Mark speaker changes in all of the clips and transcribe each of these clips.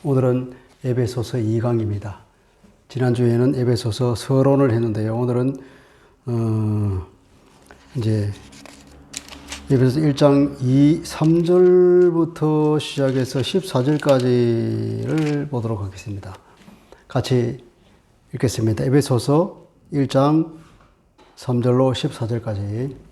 Speaker 1: 오늘은 에베소서 2강입니다. 지난주에는 에베소서 서론을 했는데요. 오늘은 이제 에베소서 1장 3절부터 시작해서 14절까지를 보도록 하겠습니다. 같이 읽겠습니다. 에베소서 1장 3절로 14절까지.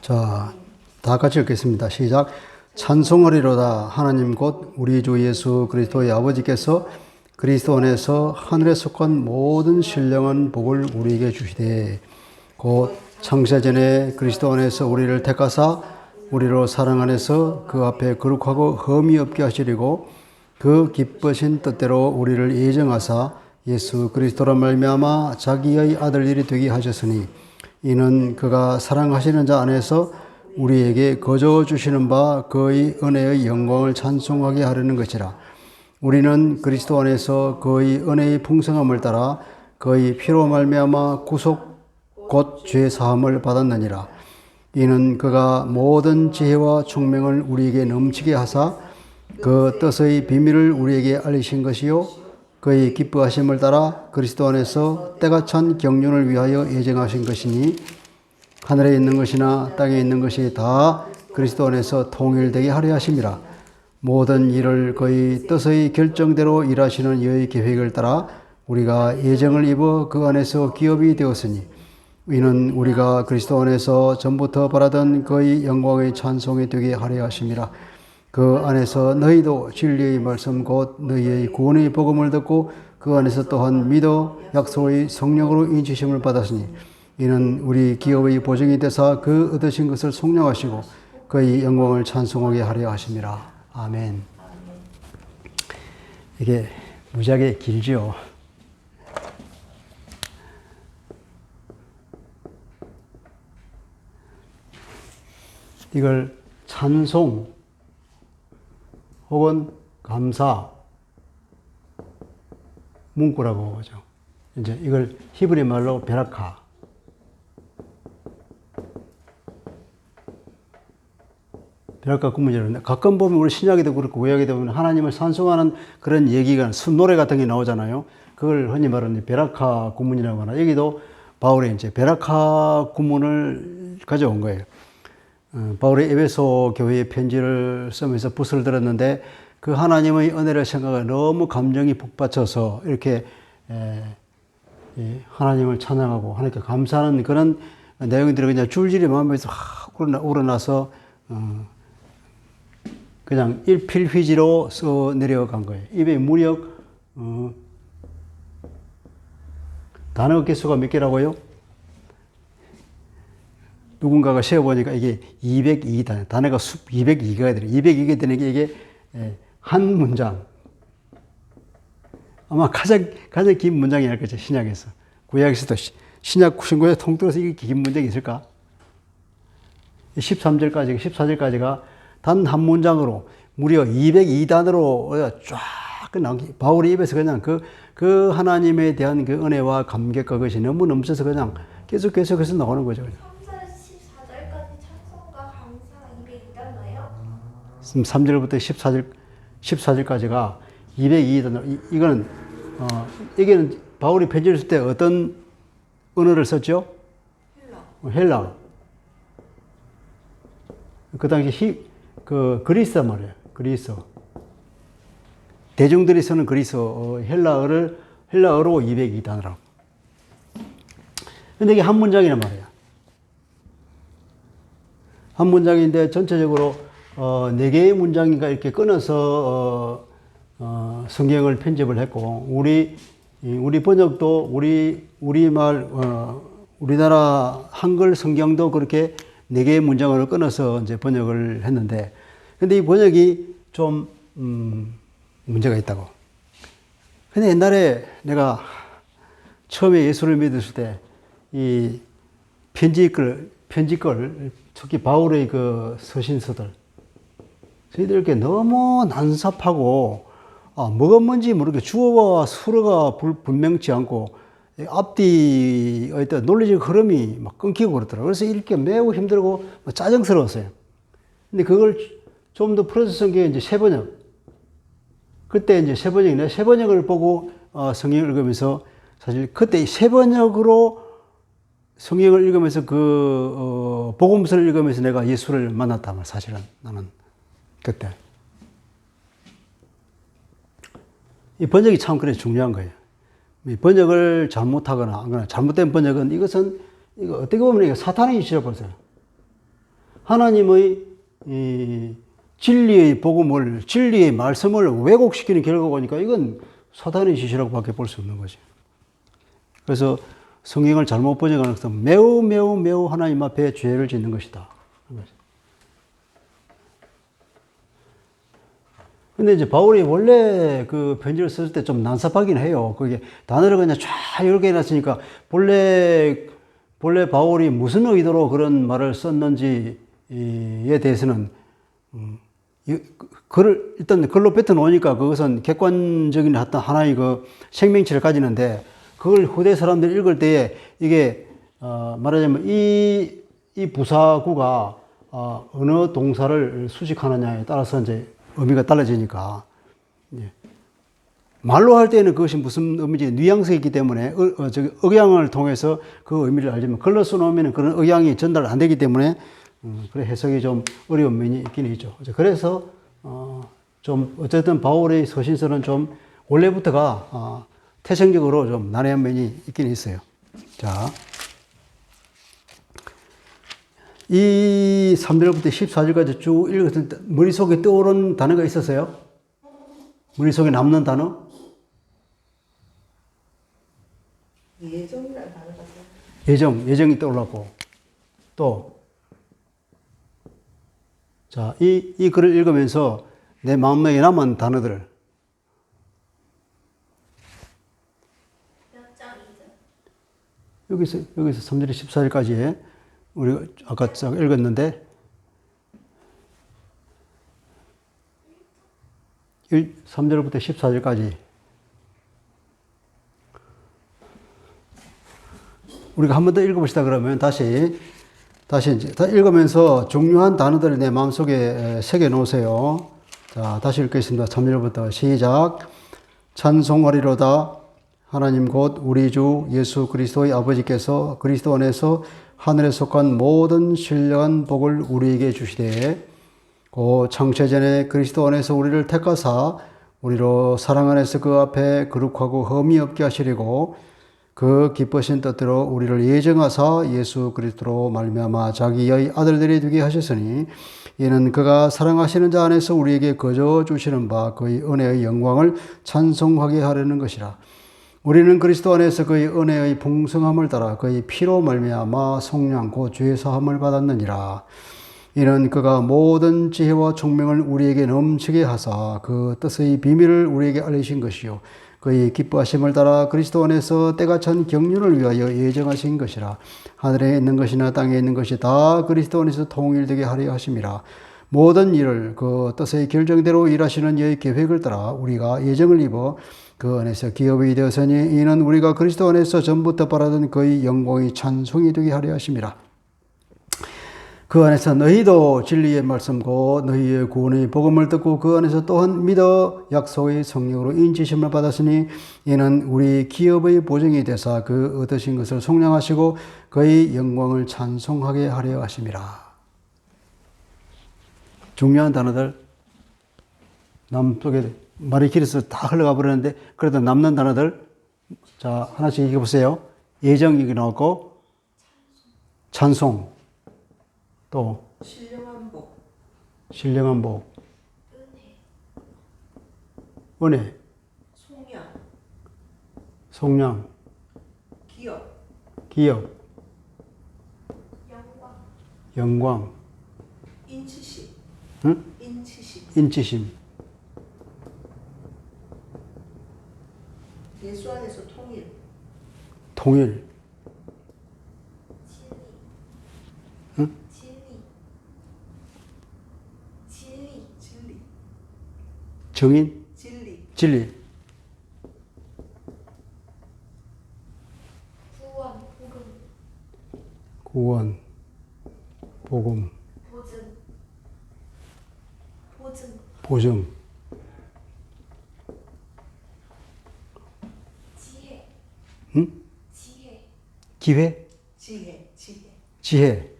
Speaker 1: 자, 다 같이 읽겠습니다. 시작. 찬송하리로다. 하나님 곧 우리 주 예수 그리스도의 아버지께서 그리스도 안에서 하늘에 속한 모든 신령한 복을 우리에게 주시되 곧 창세 전에 그리스도 안에서 우리를 택하사 우리로 사랑 안에서 그 앞에 거룩하고 흠이 없게 하시려고 그 기쁘신 뜻대로 우리를 예정하사 예수 그리스도로 말미암아 자기의 아들 일이 되게 하셨으니 이는 그가 사랑하시는 자 안에서 우리에게 거저 주시는 바 그의 은혜의 영광을 찬송하게 하려는 것이라. 우리는 그리스도 안에서 그의 은혜의 풍성함을 따라 그의 피로 말미암아 구속 곧 죄 사함을 받았느니라. 이는 그가 모든 지혜와 총명을 우리에게 넘치게 하사 그 뜻의 비밀을 우리에게 알리신 것이요 그의 기뻐하심을 따라 그리스도 안에서 때가 찬 경륜을 위하여 예정하신 것이니 하늘에 있는 것이나 땅에 있는 것이 다 그리스도 안에서 통일되게 하려 하심이라. 모든 일을 그의 뜻의 결정대로 일하시는 이의 계획을 따라 우리가 예정을 입어 그 안에서 기업이 되었으니 이는 우리가 그리스도 안에서 전부터 바라던 그의 영광의 찬송이 되게 하려 하심이라. 그 안에서 너희도 진리의 말씀 곧 너희의 구원의 복음을 듣고 그 안에서 또한 믿어 약속의 성령으로 인치심을 받았으니 이는 우리 기업의 보증이 되사 그 얻으신 것을 속량하시고 그의 영광을 찬송하게 하려 하심이라. 아멘. 이게 무지하게 길지요. 이걸 찬송 혹은 감사 문구라고 하죠. 이제 이걸 히브리 말로 베라카. 베라카 구문이라는데 가끔 보면 우리 신약에도 그렇고 구약에도 보면 하나님을 찬송하는 그런 얘기가 순노래 같은 게 나오잖아요. 그걸 흔히 말하는 베라카 구문이라고 하나. 여기도 바울이 이제 베라카 구문을 가져온 거예요. 바울이 에베소 교회에 편지를 쓰면서 붓을 들었는데 그 하나님의 은혜를 생각해 너무 감정이 북받쳐서 이렇게 하나님을 찬양하고 하나님께 감사하는 그런 내용들이 그냥 줄줄이 마음에서 우러나서 그냥 일필휘지로 써 내려간 거예요. 입에 무려 단어 개수가 몇 개라고요? 누군가가 세어보니까 이게 202단, 단어가 202개가 돼요. 202개 되는 게 이게 한 문장. 아마 가장 긴 문장이 할 거죠, 신약에서. 구약에서도 신약 신구에서 통틀어서 이게 긴 문장이 있을까? 13절까지, 14절까지가 단 한 문장으로 무려 202단으로 쫙 나온 게 바울의 입에서 그냥 그 하나님에 대한 그 은혜와 감격과 그것이 너무 넘쳐서 그냥 계속해서 나오는 거죠. 3절부터 14절까지가 202단. 이거는, 이게는 바울이 편지를 쓸 때 어떤 언어를 썼죠? 헬라. 그 당시 그리스 말이에요. 그리스. 대중들이 쓰는 그리스 헬라어로 202단어라고. 근데 이게 한 문장이란 말이에요. 한 문장인데 전체적으로 4개의 문장인가 이렇게 끊어서 성경을 편집을 했고 우리 번역도 우리말 우리나라 한글 성경도 그렇게 4개의 문장을 끊어서 이제 번역을 했는데 근데 이 번역이 좀 문제가 있다고. 근데 옛날에 내가 처음에 예수를 믿었을 때 이 편지 걸 특히 바울의 그 서신서들 저희들 이렇게 너무 난삽하고, 뭐가 뭔지 모르게 주어와 수어가 분명치 않고, 앞뒤의 어떤 논리적 흐름이 막 끊기고 그렇더라고요. 그래서 이렇게 매우 힘들고 짜증스러웠어요. 근데 그걸 좀 더 풀어서 쓴 게 이제 세번역. 그때 이제 세번역이네. 세번역을 보고 성경을 읽으면서 사실 그때 세번역으로 성경을 읽으면서 복음서를 읽으면서 내가 예수를 만났다. 사실은 나는 그때. 이 번역이 참 그래 중요한 거예요. 이 번역을 잘못하거나 잘못된 번역은 이거 어떻게 보면 이거 사탄의 이치라 보세요. 하나님의 진리의 복음을, 진리의 말씀을 왜곡시키는 결과가 오니까 이건 사탄의 짓이라고 밖에 볼 수 없는 거죠. 그래서 성경을 잘못 번역하는 것은 매우 매우 매우 하나님 앞에 죄를 짓는 것이다. 근데 이제 바울이 원래 그 편지를 쓸 때 좀 난삽하긴 해요. 그게 단어를 그냥 쫙 이렇게 해놨으니까 본래 바울이 무슨 의도로 그런 말을 썼는지에 대해서는 글을 일단 글로 뱉어 놓으니까 그것은 객관적인 어떤 하나의 그 생명체를 가지는데 그걸 후대 사람들이 읽을 때에 이게 말하자면 이 부사구가 어느 동사를 수식하느냐에 따라서 이제 의미가 달라지니까 말로 할 때는 그것이 무슨 의미인지 뉘앙스가 있기 때문에 억양을 통해서 그 의미를 알지만 글로 써놓으면 그런 억양이 전달 안 되기 때문에 그래 해석이 좀 어려운 면이 있긴 있죠. 그래서 좀 어쨌든 바울의 서신서는 좀 원래부터가 태생적으로 좀 난해한 면이 있긴 있어요. 자, 이 3절부터 14절까지 쭉 읽었을 때 머릿속에 떠오른 단어가 있었어요? 머릿속에 남는 단어?
Speaker 2: 예정이라는 단어가 있어요.
Speaker 1: 예정이 떠올랐고 또 자, 이 글을 읽으면서 내 마음에 남은 단어들 여기서 3절에 14절까지 우리 아까 읽었는데 3절부터 14절까지 우리가 한 번 더 읽어봅시다. 그러면 다시 이제 읽으면서 중요한 단어들을 내 마음속에 새겨 놓으세요. 자, 다시 읽겠습니다. 3절부터 시작. 찬송하리로다. 하나님 곧 우리 주 예수 그리스도의 아버지께서 그리스도 안에서 하늘에 속한 모든 신령한 복을 우리에게 주시되 곧 창세전에 그리스도 안에서 우리를 택하사 우리로 사랑 안에서 그 앞에 거룩하고 흠이 없게 하시려고 그 기쁘신 뜻대로 우리를 예정하사 예수 그리스도로 말미암아 자기의 아들들이 되게 하셨으니 이는 그가 사랑하시는 자 안에서 우리에게 거저 주시는 바 그의 은혜의 영광을 찬송하게 하려는 것이라. 우리는 그리스도 안에서 그의 은혜의 풍성함을 따라 그의 피로 말미암아 속량 곧 죄 사함을 받았느니라. 이는 그가 모든 지혜와 총명을 우리에게 넘치게 하사 그 뜻의 비밀을 우리에게 알리신 것이요 그의 기뻐하심을 따라 그리스도 안에서 때가 찬 경륜을 위하여 예정하신 것이라. 하늘에 있는 것이나 땅에 있는 것이 다 그리스도 안에서 통일되게 하려 하심이라. 모든 일을 그 뜻의 결정대로 일하시는 이의 계획을 따라 우리가 예정을 입어 그 안에서 기업이 되었으니 이는 우리가 그리스도 안에서 전부터 바라던 그의 영광이 찬송이 되게 하려 하심이라. 그 안에서 너희도 진리의 말씀 곧 너희의 구원의 복음을 듣고 그 안에서 또한 믿어 약속의 성령으로 인치심을 받았으니 이는 우리 기업의 보증이 되사 그 얻으신 것을 속량하시고 그의 영광을 찬송하게 하려 하심이라. 중요한 단어들 남쪽에 말이 길어서 다 흘러가 버렸는데 그래도 남는 단어들 자 하나씩 읽어보세요. 예정 얘기 나왔고 찬송 또 신령한 복 은혜 속량 기업 영광 인치심
Speaker 2: 예수 안에서
Speaker 1: 통일 정인,
Speaker 2: 진리,
Speaker 1: 진리,
Speaker 3: 구원, 복음,
Speaker 1: 구원, 복음,
Speaker 3: 보증, 보증,
Speaker 1: 보증,
Speaker 3: 지혜,
Speaker 1: 응?
Speaker 3: 지혜,
Speaker 1: 기회,
Speaker 2: 지혜, 지혜.
Speaker 1: 지혜.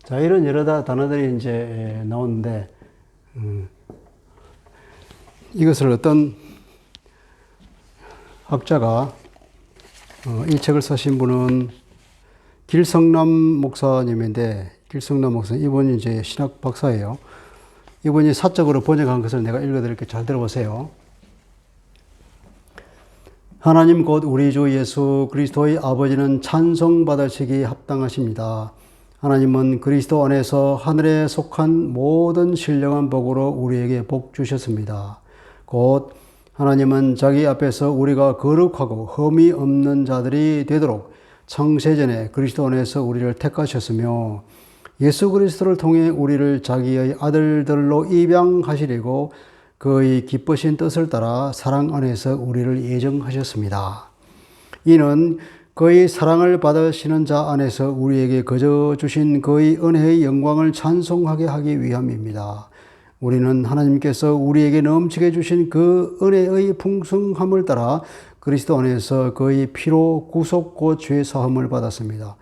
Speaker 1: 자, 이런 여러 단어들이 이제 나오는데, 이것을 어떤 학자가, 이 책을 쓰신 분은 길성남 목사님인데, 길성남 목사님, 이분이 이제 신학 박사예요. 이분이 사적으로 번역한 것을 내가 읽어드릴게요. 잘 들어보세요. 하나님 곧 우리 주 예수 그리스도의 아버지는 찬송받으시기 합당하십니다. 하나님은 그리스도 안에서 하늘에 속한 모든 신령한 복으로 우리에게 복 주셨습니다. 곧 하나님은 자기 앞에서 우리가 거룩하고 흠이 없는 자들이 되도록 창세전에 그리스도 안에서 우리를 택하셨으며 예수 그리스도를 통해 우리를 자기의 아들들로 입양하시려고 그의 기쁘신 뜻을 따라 사랑 안에서 우리를 예정하셨습니다. 이는 그의 사랑을 받으시는 자 안에서 우리에게 거저 주신 그의 은혜의 영광을 찬송하게 하기 위함입니다. 우리는 하나님께서 우리에게 넘치게 주신 그 은혜의 풍성함을 따라 그리스도 안에서 그의 피로 구속 곧 죄 사함을 받았습니다.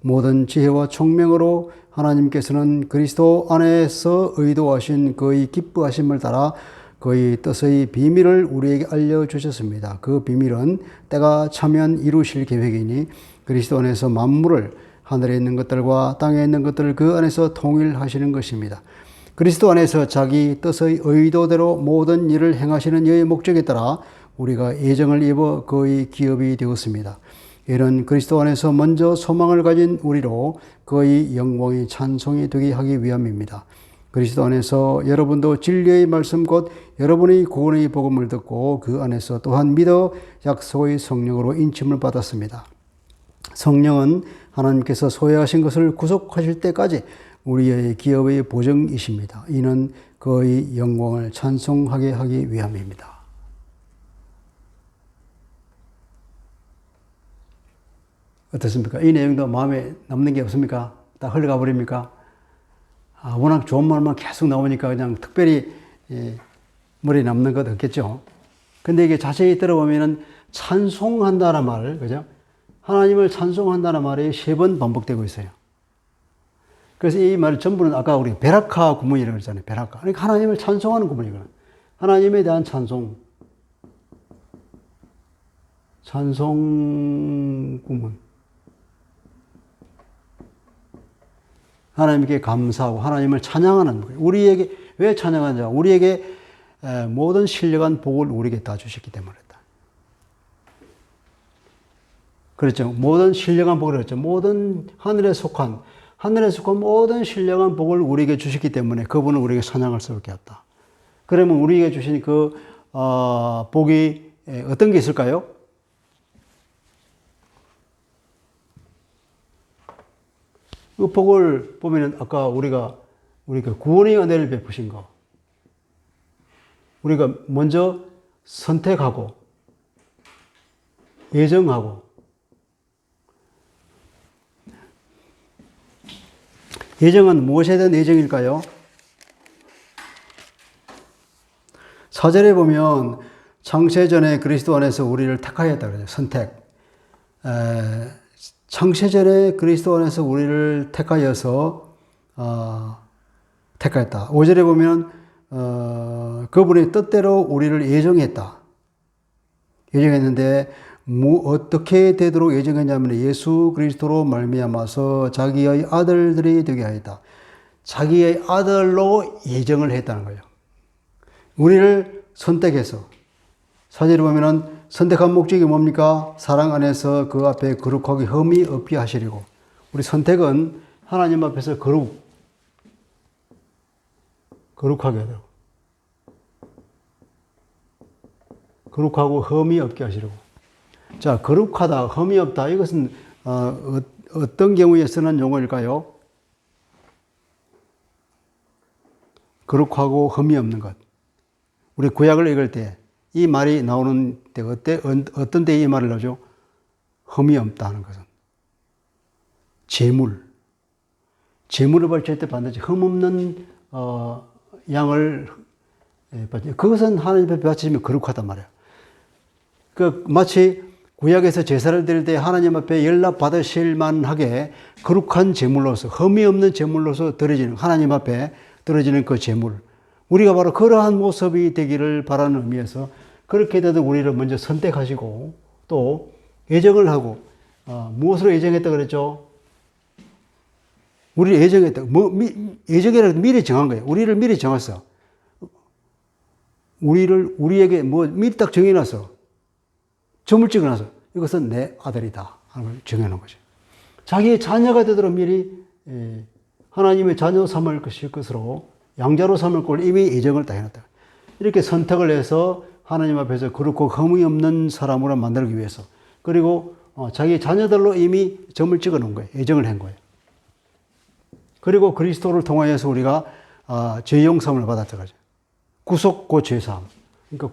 Speaker 1: 모든 지혜와 총명으로 하나님께서는 그리스도 안에서 의도하신 그의 기뻐하심을 따라 그의 뜻의 비밀을 우리에게 알려주셨습니다. 그 비밀은 때가 차면 이루실 계획이니 그리스도 안에서 만물을 하늘에 있는 것들과 땅에 있는 것들을 그 안에서 통일하시는 것입니다. 그리스도 안에서 자기 뜻의 의도대로 모든 일을 행하시는 이의 목적에 따라 우리가 예정을 입어 그의 기업이 되었습니다. 이는 그리스도 안에서 먼저 소망을 가진 우리로 그의 영광이 찬송이 되게 하기 위함입니다. 그리스도 안에서 여러분도 진리의 말씀 곧 여러분의 구원의 복음을 듣고 그 안에서 또한 믿어 약속의 성령으로 인침을 받았습니다. 성령은 하나님께서 소유하신 것을 구속하실 때까지 우리의 기업의 보증이십니다. 이는 그의 영광을 찬송하게 하기 위함입니다. 어떻습니까? 이 내용도 마음에 남는 게 없습니까? 다 흘러가 버립니까? 워낙 좋은 말만 계속 나오니까 그냥 특별히 머리에 남는 것 없겠죠. 근데 이게 자세히 들어보면은 찬송한다는 말, 그죠? 하나님을 찬송한다는 말이 3번 반복되고 있어요. 그래서 이 말 전부는 아까 우리 베라카 구문이라고 그랬잖아요. 베라카. 그러니까 하나님을 찬송하는 구문이거든요. 하나님에 대한 찬송. 찬송 구문. 하나님께 감사하고 하나님을 찬양하는 거예요. 우리에게 왜 찬양하냐? 우리에게 모든 신령한 복을 우리에게 다 주셨기 때문이다. 그렇죠. 모든 신령한 복을 그랬죠. 모든 하늘에 속한 모든 신령한 복을 우리에게 주셨기 때문에 그분은 우리에게 찬양할 수밖에 없다. 그러면 우리에게 주신 그 복이 어떤 게 있을까요? 그 복을 보면은 아까 우리가 구원의 은혜를 베푸신 거. 우리가 먼저 선택하고 예정하고 예정은 무엇에 대한 예정일까요? 4절에 보면 창세전에 그리스도 안에서 우리를 택하였다 그러죠. 선택. 창세전에 그리스도 안에서 우리를 택하여서 택하였다. 5절에 보면 그분의 뜻대로 우리를 예정했다. 예정했는데 어떻게 되도록 예정했냐면 예수 그리스도로 말미암아서 자기의 아들들이 되게 하였다. 자기의 아들로 예정을 했다는 거예요. 우리를 선택해서 4절에 보면은 선택한 목적이 뭡니까? 사랑 안에서 그 앞에 거룩하게 흠이 없게 하시려고. 우리 선택은 하나님 앞에서 거룩하게 하도록. 거룩하고 흠이 없게 하시려고. 자, 거룩하다, 흠이 없다. 이것은 어떤 경우에 쓰는 용어일까요? 거룩하고 흠이 없는 것. 우리 구약을 읽을 때 이 말이 나오는 때 어떤 때 이 말을 나오죠? 흠이 없다는 것은 제물을 바칠 때 반드시 흠 없는 양을 그것은 하나님 앞에 바치면 거룩하단 말이에요. 그 마치 구약에서 제사를 드릴 때 하나님 앞에 연락 받으실 만하게 거룩한 제물로서 흠이 없는 제물로서 드려지는 하나님 앞에 드려지는 그 제물. 우리가 바로 그러한 모습이 되기를 바라는 의미에서 그렇게 되도 우리를 먼저 선택하시고 또 예정을 하고 무엇으로 예정했다 그랬죠? 우리를 예정했다. 예정이라도 미리 정한 거예요. 우리를 미리 정했어. 우리에게 미리 딱 정해놨어. 점을 찍어놔서 이것은 내 아들이다 하는 걸 정해놓은 거죠. 자기의 자녀가 되도록 미리 하나님의 자녀 삼을 것으로 양자로 삼을 걸 이미 예정을 다 해놨다. 이렇게 선택을 해서 하나님 앞에서 그렇고 흠이 없는 사람으로 만들기 위해서 그리고 자기 자녀들로 이미 점을 찍어 놓은 거예요. 예정을 한 거예요. 그리고 그리스도를 통하여서 우리가 죄 용서함을 받았죠. 구속과 죄사함. 그러니까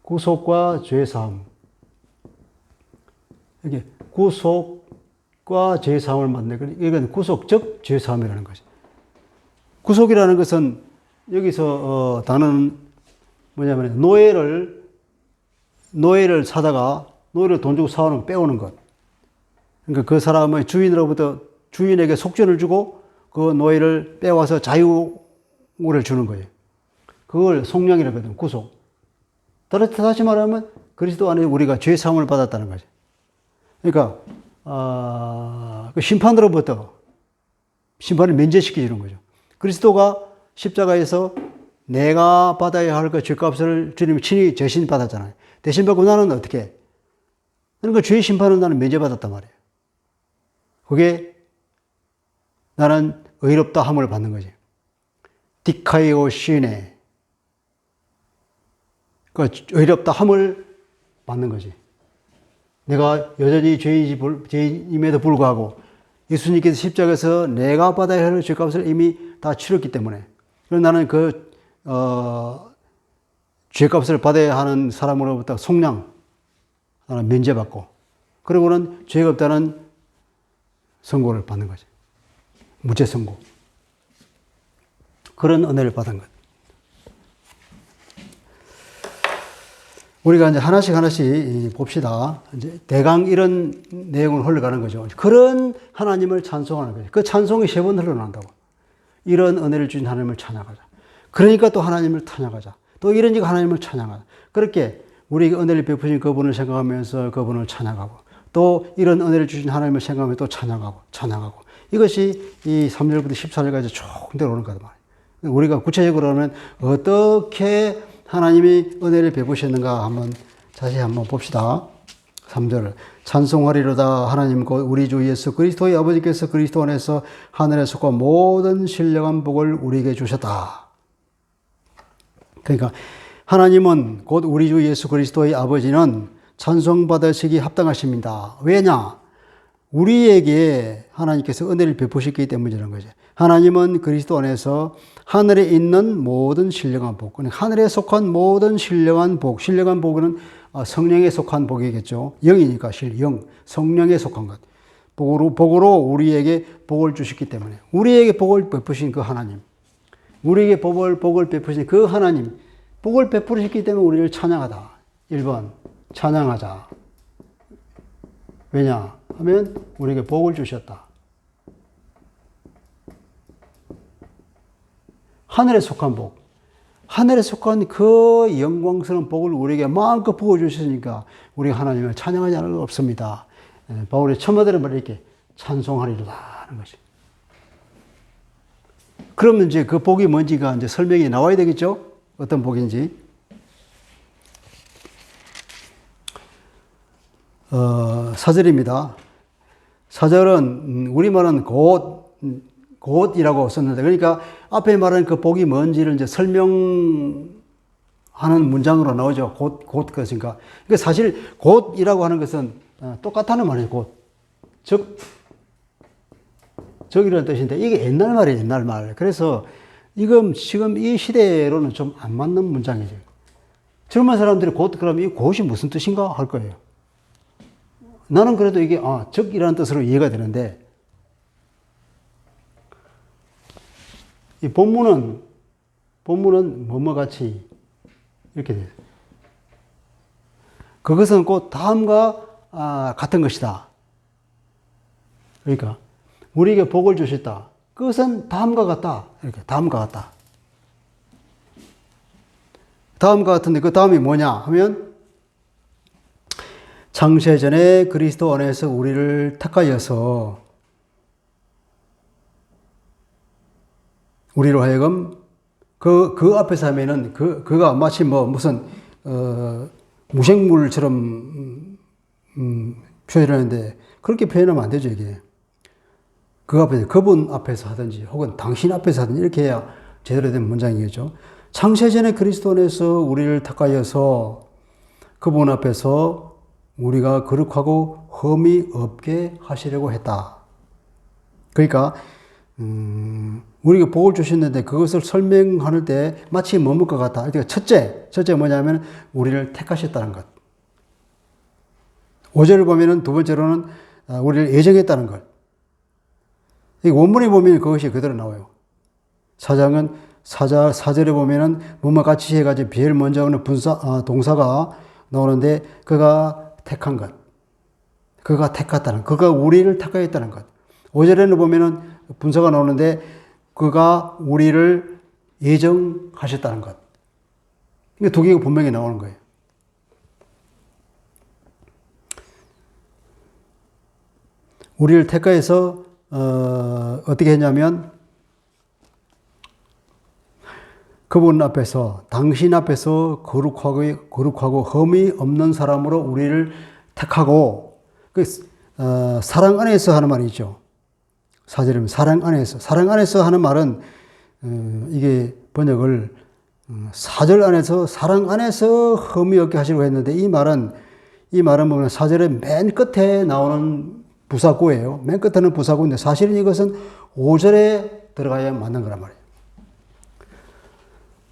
Speaker 1: 구속과 죄사함. 이게 구속과 죄사함을 만든 이건 구속적 죄사함이라는 거죠. 구속이라는 것은 여기서 단어는 뭐냐면 노예를 사다가 노예를 돈 주고 사오는 거 빼오는 것. 그러니까 그 사람의 주인에게 속전을 주고 그 노예를 빼와서 자유를 주는 거예요. 그걸 속량이라고 하거든요. 구속. 다시 말하면 그리스도 안에 우리가 죄 사함을 받았다는 거죠. 그러니까 그 심판으로부터 심판을 면제시켜 주는 거죠. 그리스도가 십자가에서 내가 받아야 할 그 죄값을 주님이 친히 대신 받았잖아요. 대신 받고 나는 어떻게? 그러니까 죄의 심판은 나는 면제받았단 말이에요. 그게 나는 의롭다 함을 받는 거지. 디카이오 시네. 그 의롭다 함을 받는 거지. 내가 여전히 죄인임에도 불구하고 예수님께서 십자가에서 내가 받아야 할 죄값을 이미 다 치렀기 때문에 그래서 나는 그 죄값을 받아야 하는 사람으로부터 속량 나는 면제받고 그리고는 죄가 없다는 선고를 받는 거지. 무죄 선고. 그런 은혜를 받은 것. 우리가 이제 하나씩 봅시다. 이제 대강 이런 내용을 흘러가는 거죠. 그런 하나님을 찬송하는 거죠. 그 찬송이 3번 흘러난다고. 이런 은혜를 주신 하나님을 찬양하자. 그러니까 또 하나님을 찬양하자. 또 이러니까 하나님을 찬양하자. 그렇게 우리에게 은혜를 베푸신 그분을 생각하면서 그분을 찬양하고 또 이런 은혜를 주신 하나님을 생각하면서 또 찬양하고 이것이 이 3절부터 14절까지 쭉 내려오는 거다 말이에요. 우리가 구체적으로는 어떻게 하나님이 은혜를 베푸셨는가 자세히 한번 봅시다. 3절 찬송하리로다 하나님 곧 우리 주 예수 그리스도의 아버지께서 그리스도 안에서 하늘에 속한 모든 신령한 복을 우리에게 주셨다. 그러니까 하나님은 곧 우리 주 예수 그리스도의 아버지는 찬송받으시기 합당하십니다. 왜냐? 우리에게 하나님께서 은혜를 베푸셨기 때문이라는 거죠. 하나님은 그리스도 안에서 하늘에 있는 모든 신령한 복, 하늘에 속한 모든 신령한 복, 신령한 복은 성령에 속한 복이겠죠. 영이니까 영, 성령에 속한 것. 복으로 우리에게 복을 주셨기 때문에 우리에게 복을 베푸신 그 하나님, 우리에게 복을 베푸신 그 하나님, 복을 베푸셨기 때문에 우리를 찬양하다. 1번 찬양하자. 왜냐 하면 우리에게 복을 주셨다. 하늘에 속한 복, 하늘에 속한 그 영광스러운 복을 우리에게 마음껏 부어주셨으니까 우리가 하나님을 찬양하지 않을 수 없습니다. 바울의 첨언들은 이렇게 찬송하리로다 하는 것이. 그러면 이제 그 복이 뭔지가 이제 설명이 나와야 되겠죠? 어떤 복인지. 4절입니다. 4절은 우리말은 곧이라고 썼는데, 그러니까 앞에 말하는 그 복이 뭔지를 이제 설명하는 문장으로 나오죠. 곧 그것인가. 그러니까 사실 곧이라고 하는 것은 똑같다는 말이에요. 곧. 즉이라는 뜻인데, 이게 옛날 말이에요. 옛날 말. 그래서 이건 지금 이 시대로는 좀 안 맞는 문장이죠. 젊은 사람들이 곧 그럼 이 곧이 무슨 뜻인가 할 거예요. 나는 그래도 이게 적이라는 뜻으로 이해가 되는데 이 본문은 뭐뭐 같이 이렇게 돼요. 그것은 곧 다음과 같은 것이다. 그러니까 우리에게 복을 주셨다. 그것은 다음과 같다. 이렇게 다음과 같다. 다음과 같은데 그 다음이 뭐냐 하면 창세전에 그리스도 안에서 우리를 택하여서 우리로 하여금 그 앞에서 하면은 그가 마치 무슨 무생물처럼 표현하는데 그렇게 표현하면 안 되죠 이게. 그 앞에서 그분 앞에서 하든지 혹은 당신 앞에서 하든지 이렇게 해야 제대로 된 문장이겠죠. 창세전에 그리스도 안에서 우리를 택하여서 그분 앞에서 우리가 거룩하고 흠이 없게 하시려고 했다. 그러니까 우리가 복을 주셨는데 그것을 설명할 때 마치 뭐뭐 것 같다. 그러니까 첫째 뭐냐면 우리를 택하셨다는 것. 5절을 보면은 두 번째로는 우리를 예정했다는 것. 이 원문에 보면 그것이 그대로 나와요. 4절에 보면은 뭐뭐 같이 해가지고 비엘 먼저 오는 동사가 나오는데 그가 택한 것. 그가 택했다는 것. 그가 우리를 택하였다는 것. 5절에는 보면은 분사가 나오는데 그가 우리를 예정하셨다는 것. 이게 두 개가 분명히 나오는 거예요. 우리를 택하여서 어떻게 했냐면 그분 앞에서 당신 앞에서 거룩하고 흠이 없는 사람으로 우리를 택하고 사랑 안에서 하는 말이 있죠. 4절이면 사랑 안에서 하는 말은 이게 번역을 4절 안에서 사랑 안에서 흠이 없게 하시려고 했는데 이 말은 보면 4절의 맨 끝에 나오는 부사구예요. 맨 끝에는 부사구인데 사실은 이것은 5절에 들어가야 맞는 거란 말이에요.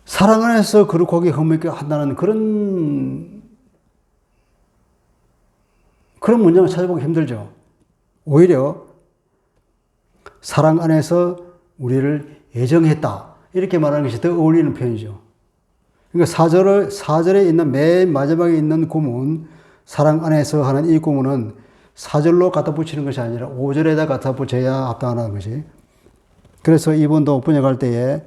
Speaker 1: 사랑 안에서 거룩하게 흠이 없게 한다는 그런 문장을 찾아보기 힘들죠. 오히려 사랑 안에서 우리를 예정했다. 이렇게 말하는 것이 더 어울리는 표현이죠. 그러니까 4절에 있는 맨 마지막에 있는 구문, 사랑 안에서 하는 이 구문은 4절로 갖다 붙이는 것이 아니라 5절에다 갖다 붙여야 합당하다는 것이. 그래서 이분도 번역할 때에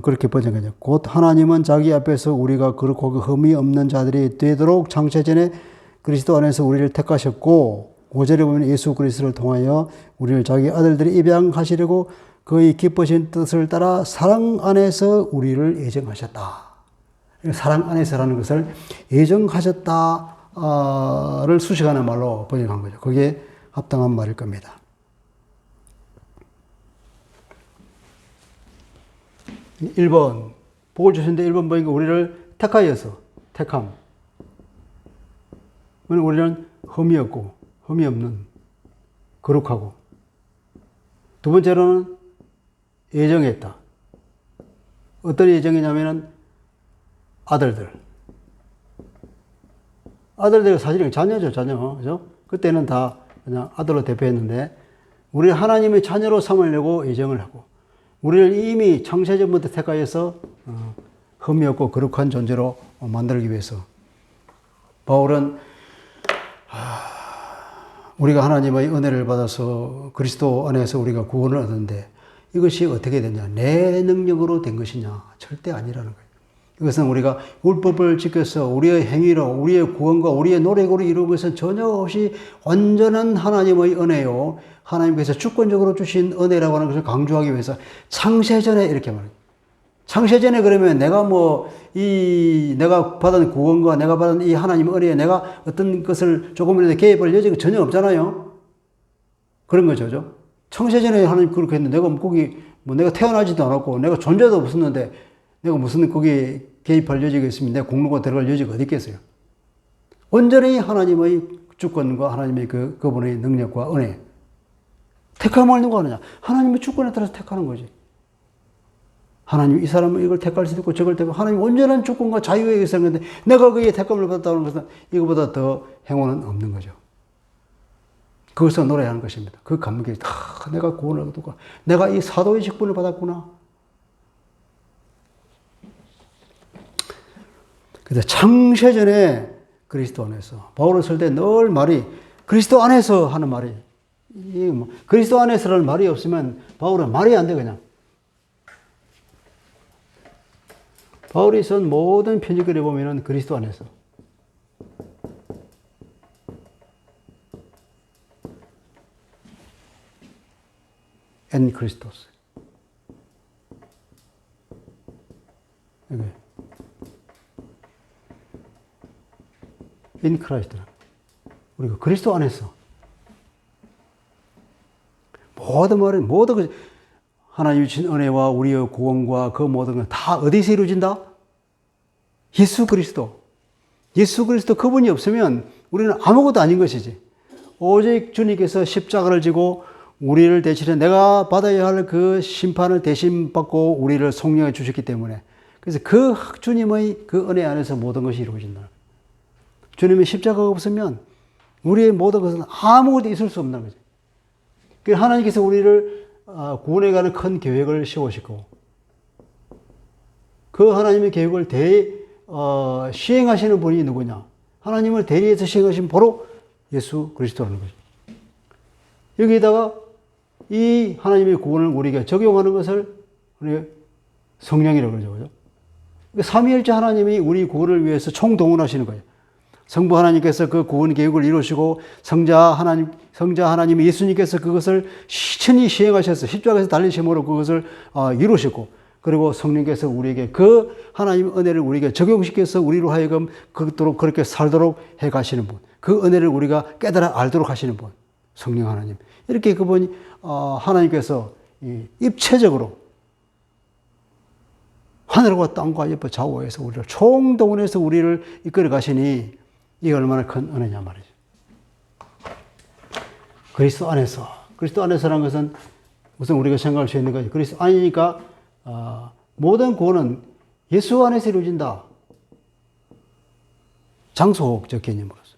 Speaker 1: 그렇게 번역하죠. 곧 하나님은 자기 앞에서 우리가 거룩하고 흠이 없는 자들이 되도록 창세전에 그리스도 안에서 우리를 택하셨고 5절에 보면 예수 그리스도를 통하여 우리를 자기 아들들이 입양하시려고 그의 기쁘신 뜻을 따라 사랑 안에서 우리를 예정하셨다. 사랑 안에서라는 것을 예정하셨다를 수식하는 말로 번역한 거죠. 그게 합당한 말일 겁니다. 1번 복을 주셨는데 1번 보니까 우리를 택하여서 택함. 우리는 흠이 없고 흠이 없는 거룩하고 두 번째로는 예정했다. 어떤 예정이냐면은 아들들이 사실은 자녀죠, 자녀. 그죠? 그때는 다 그냥 아들로 대표했는데 우리를 하나님의 자녀로 삼으려고 예정을 하고 우리를 이미 창세전부터 택하여서 흠이 없고 거룩한 존재로 만들기 위해서 바울은 우리가 하나님의 은혜를 받아서 그리스도 안에서 우리가 구원을 얻었는데 이것이 어떻게 되냐? 내 능력으로 된 것이냐? 절대 아니라는 거예요. 이것은 우리가 율법을 지켜서 우리의 행위로 우리의 구원과 우리의 노력으로 이루는 것은 전혀 없이 완전한 하나님의 은혜요. 하나님께서 주권적으로 주신 은혜라고 하는 것을 강조하기 위해서 창세전에 이렇게 말해요. 창세전에 그러면 내가 내가 받은 구원과 내가 받은 이 하나님의 은혜에 내가 어떤 것을 조금이라도 개입할 여지가 전혀 없잖아요. 그런 거죠. 창세전에 하나님 그렇게 했는데 내가 태어나지도 않았고 내가 존재도 없었는데 내가 무슨 거기에 개입할 여지가 있으면 내 공로가 들어갈 여지가 어디 있겠어요. 온전히 하나님의 주권과 하나님의 그분의 능력과 은혜. 택함을 누가 하느냐? 하나님의 주권에 따라서 택하는 거지. 하나님 이 사람은 이걸 택할 수도 있고 저걸 택하고 하나님 온전한 주권과 자유에 의해서 하는 건데 내가 그의 택감을 받았다는 것은 이거보다 더 행운은 없는 거죠. 그것을 노래하는 것입니다. 그 감격이 내가 구원을 얻었구나. 내가 이 사도의 직분을 받았구나. 그래서 창세전에 그리스도 안에서 바울을 쓸 때 늘 말이 그리스도 안에서 하는 말이 그리스도 안에서라는 말이 없으면 바울은 말이 안 돼 그냥. 바울이 쓴 모든 편지글에 보면은 그리스도 안에서 엔 크리스토스 인 크라이스트 우리가 그리스도 안에서 모든 말은 모든 하나님이 주신 은혜와 우리의 구원과 그 모든 건 다 어디서 이루어진다? 예수 그리스도. 예수 그리스도 그분이 없으면 우리는 아무것도 아닌 것이지. 오직 주님께서 십자가를 지고 우리를 대신해 내가 받아야 할 그 심판을 대신 받고 우리를 속량해 주셨기 때문에 그래서 그 주님의 그 은혜 안에서 모든 것이 이루어진다. 주님의 십자가가 없으면 우리의 모든 것은 아무것도 있을 수 없는 거지. 하나님께서 우리를 구원해가는 큰 계획을 세우시고 그 하나님의 계획을 시행하시는 분이 누구냐? 하나님을 대리해서 시행하신 바로 예수 그리스도라는 거죠. 여기에다가 이 하나님의 구원을 우리에게 적용하는 것을 성령이라고 그러죠. 삼위일체 하나님이 우리 구원을 위해서 총동원하시는 거예요. 성부 하나님께서 그 구원 계획을 이루시고 성자 하나님 예수님께서 그것을 친히 시행하셔서 십자가에서 달리심으로 그것을 이루시고 그리고 성령께서 우리에게 그 하나님의 은혜를 우리에게 적용시켜서 우리로 하여금 그렇게 살도록 해 가시는 분. 그 은혜를 우리가 깨달아 알도록 하시는 분. 성령 하나님. 이렇게 그분이 하나님께서 입체적으로 하늘과 땅과 옆에 좌우에서 우리를 총동원해서 우리를 이끌어 가시니 이게 얼마나 큰 은혜냐 말이죠. 그리스도 안에서라는 것은 우선 우리가 생각할 수 있는 거죠. 그리스도 안이니까 모든 구원은 예수 안에서 이루어진다. 장소적 개념으로서.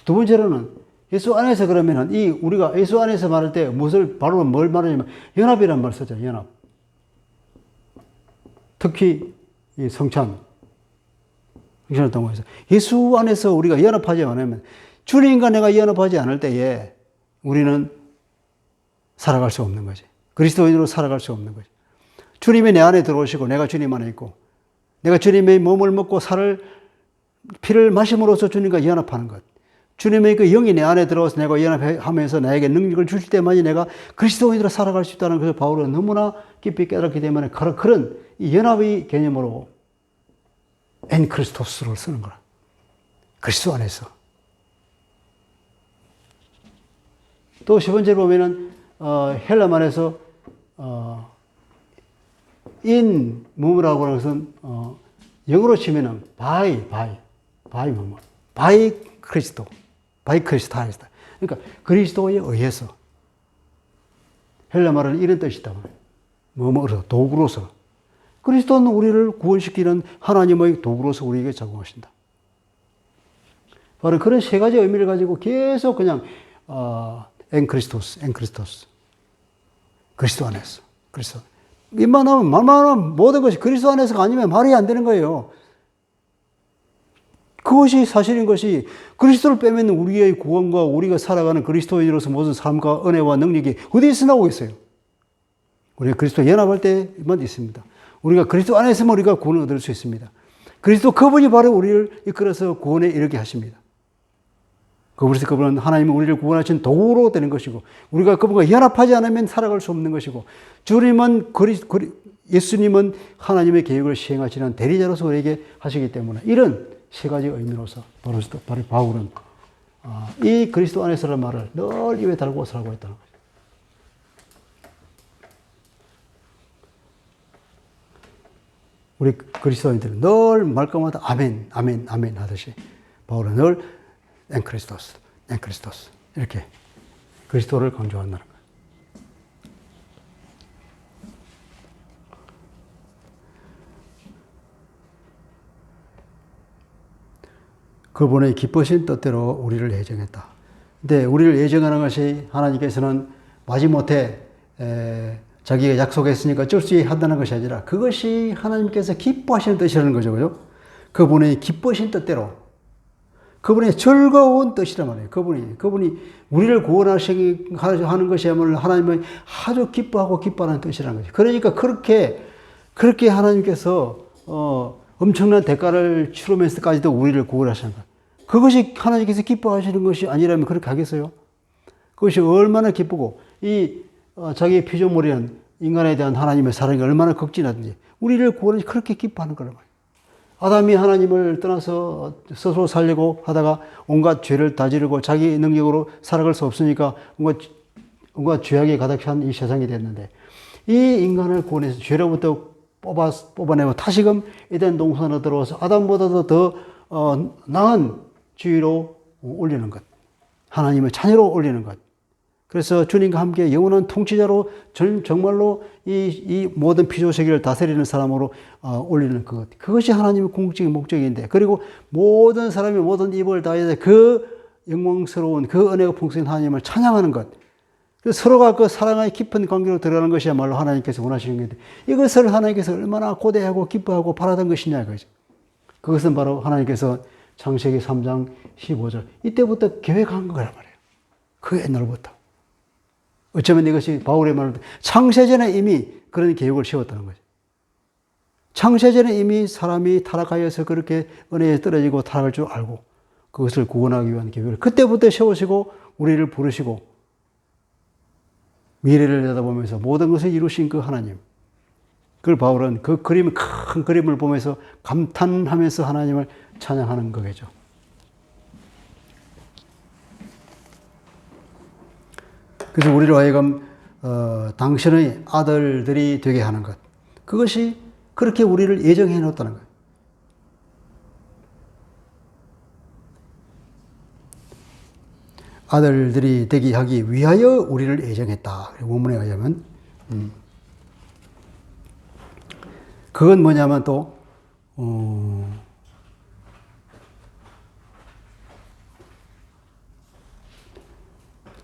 Speaker 1: 두 번째로는 예수 안에서 그러면은 우리가 예수 안에서 말할 때 바로 뭘 말하냐면 연합이라는 말 쓰잖아요. 연합. 특히 이 성찬 동호에서 예수 안에서 우리가 연합하지 않으면 주님과 내가 연합하지 않을 때에 우리는 살아갈 수 없는 거지. 그리스도인으로 살아갈 수 없는 거지. 주님이 내 안에 들어오시고 내가 주님 안에 있고 내가 주님의 몸을 먹고 피를 마심으로써 주님과 연합하는 것. 주님의 그 영이 내 안에 들어와서 내가 연합하면서 나에게 능력을 주실 때만이 내가 그리스도인으로 살아갈 수 있다는 것을 바울은 너무나 깊이 깨닫기 때문에 그런 이 연합의 개념으로 엔 크리스토스를 쓰는 거라. 그리스도 안에서. 또 10번째로 보면은 헬라말에서 인 무무라고 하는 것은 영어로 치면은 바이 무무. 바이 크리스토. 바이 크리스타이스다. 그러니까 그리스도에 의해서. 헬라말은 이런 뜻이다. 뭐뭐로 도구로서. 그리스도는 우리를 구원시키는 하나님의 도구로서 우리에게 작용하신다. 바로 그런 세 가지 의미를 가지고 계속 그냥 엔 크리스토스. 그리스도 안에서. 그리스도. 말만 하면 모든 것이 그리스도 안에서가 아니면 말이 안 되는 거예요. 그것이 사실인 것이 그리스도를 빼면 우리의 구원과 우리가 살아가는 그리스도인으로서 모든 삶과 은혜와 능력이 어디에서 나오고 있어요? 우리가 그리스도 연합할 때만 있습니다. 우리가 그리스도 안에서만 우리가 구원을 얻을 수 있습니다. 그리스도 그분이 바로 우리를 이끌어서 구원에 이르게 하십니다. 그분은 하나님이 우리를 구원하신 도구로 되는 것이고 우리가 그분과 연합하지 않으면 살아갈 수 없는 것이고 예수님은 하나님의 계획을 시행하시는 대리자로서 우리에게 하시기 때문에 이런 세 가지 의미로서 바로 바울은 이 그리스도 안에서라는 말을 늘 입에 달고 살고 있다는 거죠. 우리 그리스도인들은 늘 말끝마다 아멘 하듯이 바울은 늘 엔 크리스토스 이렇게 그리스도를 강조한다는 거예요. 그분의 기쁘신 뜻대로 우리를 예정했다. 근데 우리를 예정하는 것이 하나님께서는 마지못해 자기가 약속했으니까 어쩔 수 없이 한다는 것이 아니라 그것이 하나님께서 기뻐하시는 뜻이라는 거죠. 그죠? 그분의 기쁘신 뜻대로 그분의 즐거운 뜻이란 말이에요. 그분이 우리를 구원하는 것이야말로 하나님은 아주 기뻐하는 뜻이라는 거죠. 그러니까 그렇게 하나님께서 엄청난 대가를 치르면서까지도 우리를 구원하시는 거예요. 그것이 하나님께서 기뻐하시는 것이 아니라면 그렇게 하겠어요? 그것이 얼마나 기쁘고 자기의 피조물이란 인간에 대한 하나님의 사랑이 얼마나 극진하든지 우리를 구원하시 그렇게 기뻐하는 거란 말이에요. 아담이 하나님을 떠나서 스스로 살려고 하다가 온갖 죄를 다지르고 자기 능력으로 살아갈 수 없으니까 온갖 죄악이 가득 찬 이 세상이 됐는데 이 인간을 구원해서 죄로부터 뽑아내고 다시금 에덴 동산으로 들어와서 아담보다도 더 나은 지위로 올리는 것. 하나님의 자녀로 올리는 것. 그래서 주님과 함께 영원한 통치자로 정말로 이 모든 피조 세계를 다스리는 사람으로 올리는 것. 그것이 하나님의 궁극적인 목적인데 그리고 모든 사람이 모든 입을 다해서 그 영광스러운 그 은혜가 풍성한 하나님을 찬양하는 것. 그래서 서로가 그 사랑의 깊은 관계로 들어가는 것이야말로 하나님께서 원하시는 건데 이것을 하나님께서 얼마나 고대하고 기뻐하고 바라던 것이냐 이거죠. 그것은 바로 하나님께서 창세기 3장 15절 이때부터 계획한 거란 말이에요. 그 옛날부터. 어쩌면 이것이 바울의 말로 창세전에 이미 그런 계획을 세웠다는 거죠. 창세전에 이미 사람이 타락하여서 그렇게 은혜에 떨어지고 타락할 줄 알고 그것을 구원하기 위한 계획을 그때부터 세우시고 우리를 부르시고 미래를 내다보면서 모든 것을 이루신 그 하나님. 그걸 바울은 그 큰 그림을 보면서 감탄하면서 하나님을 찬양하는 거겠죠. 그래서 우리로 하여금 당신의 아들들이 되게 하는 것. 그것이 그렇게 우리를 예정해 놓았다는 거예요. 아들들이 되게 하기 위하여 우리를 예정했다. 원문에 의하면. 그건 뭐냐면 또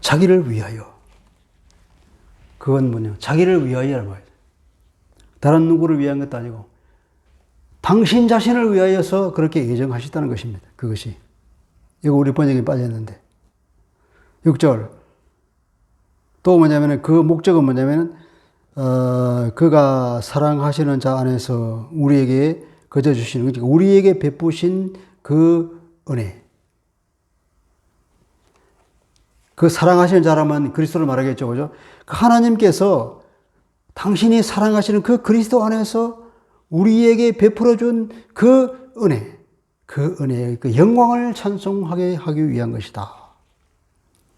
Speaker 1: 자기를 위하여. 그건 뭐냐? 자기를 위하여란 말이에요. 다른 누구를 위한 것도 아니고 당신 자신을 위하여서 그렇게 예정하셨다는 것입니다. 그것이. 이거 우리 번역에 빠졌는데. 6절. 또 뭐냐면은 그 목적은 뭐냐면은 그가 사랑하시는 자 안에서 우리에게 거저 주시는 그러니까 우리에게 베푸신 그 은혜. 그 사랑하시는 자라면 그리스도를 말하겠죠. 그죠? 하나님께서 당신이 사랑하시는 그 그리스도 안에서 우리에게 베풀어 준 그 은혜, 그 은혜의 그 영광을 찬송하게 하기 위한 것이다.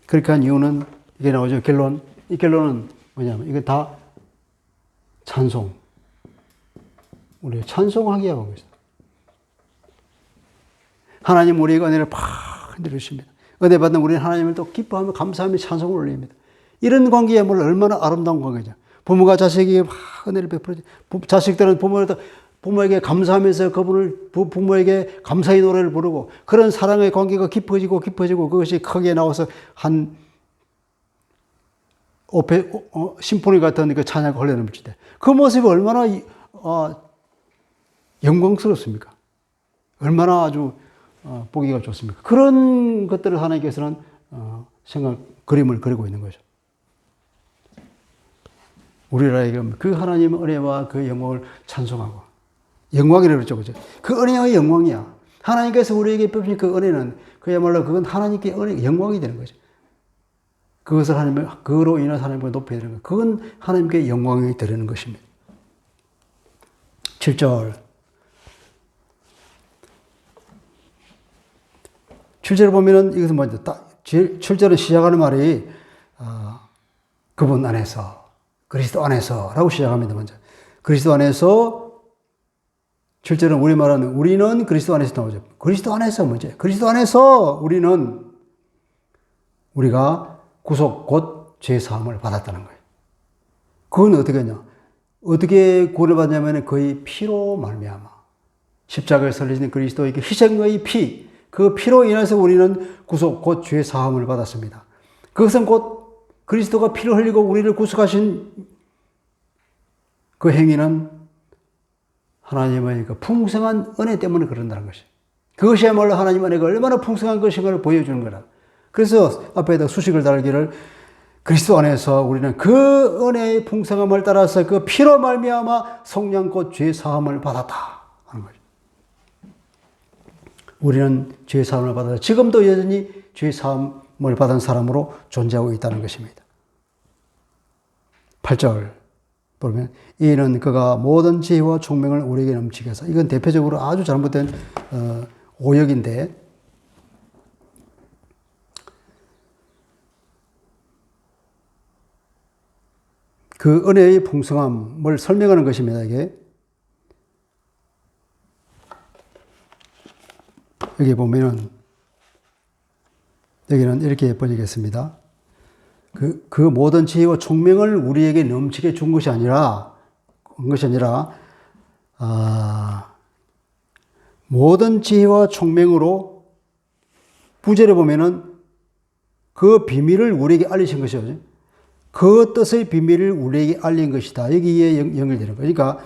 Speaker 1: 그렇게 한 이유는 이게 나오죠. 결론. 이 결론은 뭐냐면 이게 다 찬송. 우리 찬송하게 하고 있어요. 하나님 우리에게 은혜를 팍 내려주십니다. 은혜 받는 우리는 하나님을 또 기뻐하며 감사하며 찬송을 올립니다. 이런 관계야말로 얼마나 아름다운 관계죠. 부모가 자식에게 막 은혜를 베풀어줘. 자식들은 부모에게 감사하면서 부모에게 감사의 노래를 부르고 그런 사랑의 관계가 깊어지고 그것이 크게 나와서 한 심포니 같은 그 찬양을 흘려넘칠 때 그 모습이 얼마나 영광스럽습니까? 얼마나 아주 보기가 좋습니까? 그런 것들을 하나님께서는 그림을 그리고 있는 거죠. 우리라에게 그 하나님의 은혜와 그 영광을 찬송하고 영광이라고 그러죠. 그죠? 그 은혜의 영광이야. 하나님께서 우리에게 베푸신 그 은혜는 그야말로 그건 하나님께 영광이 되는 거죠. 그로 인해서 하나님을 높여야 되는 거. 그건 하나님께 영광이 되는 것입니다. 7절. 7절을 보면은 이것은 뭐죠? 7절은 시작하는 말이 그분 안에서, 그리스도 안에서라고 시작합니다. 먼저. 그리스도 안에서 7절은 우리말하는 우리는 그리스도 안에서 나오죠. 그리스도 안에서 뭐죠? 그리스도 안에서 우리가 구속 곧 죄사함을 받았다는 거예요. 그건 어떻게 하냐? 어떻게 구원을 받냐면 그의 피로 말미암아 십자가에 설리신 그리스도의 희생의 피, 그 피로 인해서 우리는 구속, 곧 죄 사함을 받았습니다. 그것은 곧 그리스도가 피를 흘리고 우리를 구속하신 그 행위는 하나님의 그 풍성한 은혜 때문에 그런다는 것이에요. 그것이야말로 하나님 은혜가 얼마나 풍성한 것인가를 보여주는 거라. 그래서 앞에다 수식을 달기를 그리스도 안에서 우리는 그 은혜의 풍성함을 따라서 그 피로 말미암아 성령 곧 죄 사함을 받았다 하는 거죠. 우리는 죄 사함을 받아서 지금도 여전히 죄 사함을 받은 사람으로 존재하고 있다는 것입니다. 8절 보면 이는 그가 모든 지혜와 총명을 우리에게 넘치게 해서, 이건 대표적으로 아주 잘못된 오역인데, 그 은혜의 풍성함을 설명하는 것입니다. 이게 여기 보면은 여기는 이렇게 번역했습니다. 그 모든 지혜와 총명을 우리에게 넘치게 준 것이 아니라 모든 지혜와 총명으로, 부절에 보면은 그 비밀을 우리에게 알리신 것이죠. 그 뜻의 비밀을 우리에게 알린 것이다. 여기에 연결되는 거예요. 그러니까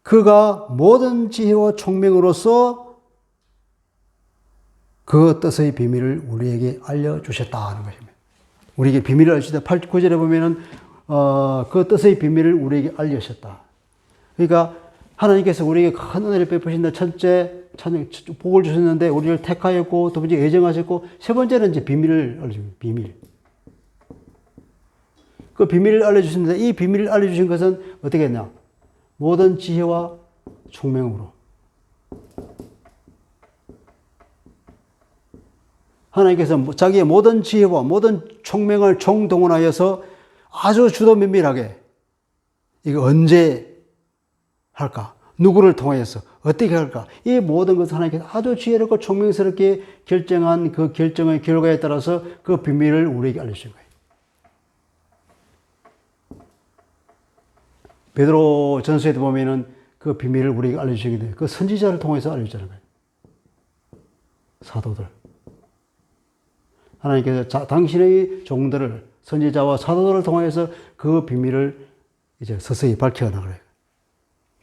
Speaker 1: 그가 모든 지혜와 총명으로서 그 뜻의 비밀을 우리에게 알려주셨다는 것입니다. 우리에게 비밀을 알려주셨다. 9절에 보면은 그 뜻의 비밀을 우리에게 알려주셨다. 그러니까 하나님께서 우리에게 큰 은혜를 베푸신다. 첫째, 복을 주셨는데 우리를 택하였고, 두 번째 예정하셨고, 세 번째는 이제 비밀을 알려줍니다. 비밀. 그 비밀을 알려주셨는데, 이 비밀을 알려주신 것은 어떻게 했냐? 모든 지혜와 총명으로. 하나님께서 자기의 모든 지혜와 모든 총명을 총동원하여서 아주 주도면밀하게, 이거 언제 할까? 누구를 통하여서 어떻게 할까? 이 모든 것을 하나님께서 아주 지혜롭고 총명스럽게 결정한 그 결정의 결과에 따라서 그 비밀을 우리에게 알려주신 거예요. 베드로 전서에도 보면은 그 비밀을 우리에게 알려주시게 돼요. 그 선지자를 통해서 알려주는 거예요. 사도들. 하나님께서 당신의 종들을, 선지자와 사도들을 통해서 그 비밀을 이제 서서히 밝혀 나가요.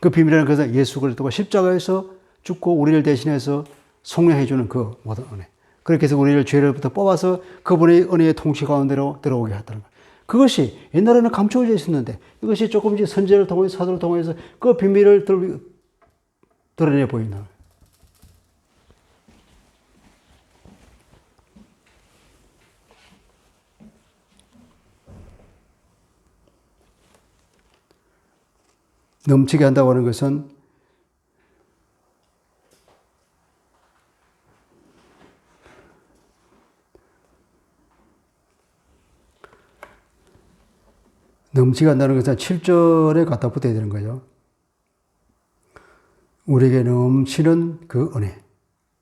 Speaker 1: 그 비밀이라는 것은 예수 그리스도가 십자가에서 죽고 우리를 대신해서 속량해주는 그 모든 은혜. 그렇게 해서 우리를 죄로부터 뽑아서 그분의 은혜의 통치 가운데로 들어오게 했다는 거예요. 그것이 옛날에는 감추어져 있었는데, 이것이 조금씩 선지자를 통해서, 사도를 통해서 그 비밀을 드러내 보인다. 넘치게 한다고 하는 것은 넘치게 한다는 것은 7절에 갖다 붙어야 되는 거예요. 우리에게 넘치는 그 은혜.